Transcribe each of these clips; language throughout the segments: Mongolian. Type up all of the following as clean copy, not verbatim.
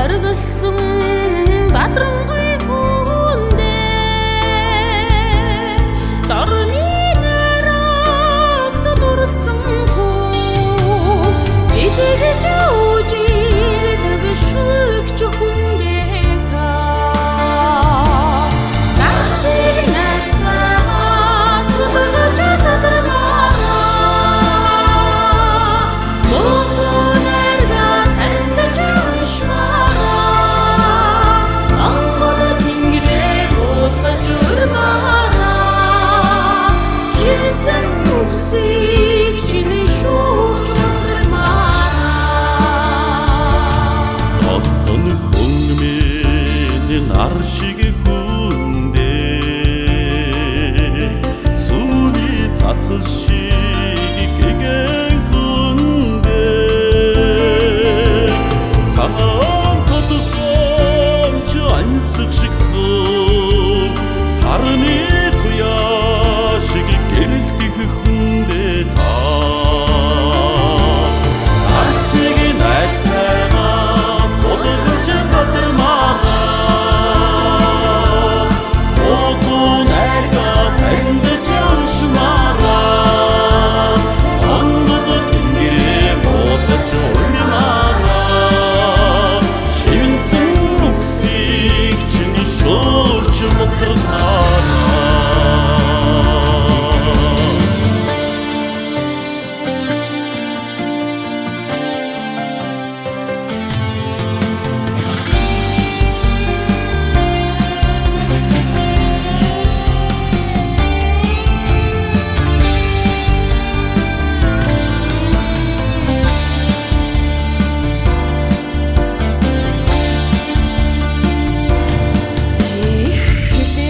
Таргасан бадрангуй хүндээ дорны нарагт дурсан хүү илгэж үжирдэг шүгч хүндээ та насыг найцгаа тулгаж задармаа мохонэрга тандаж уншмаа ангод тэнгэрээ уулгаж өрмаа ширсэн үгсийг чиний шүүгч задармаа 어떤 흥미는 аршиг хүндээ сүний цацал шиг гэгэн хүндээ санаан тодхомч ансах шиг хүн сарны туяа шиг гэрэлтэх хүндээ та арсыг найзтайгаа тулгаж задармаа мохон айга тандаж уншмаа ангод тэнгэрээ уулгаж өрмаа шивэнсэн үгсийг чиний шүүгч мутрахаа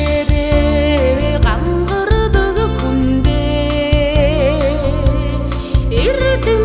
эхлээрээ гангардаг хүндээ эрдэм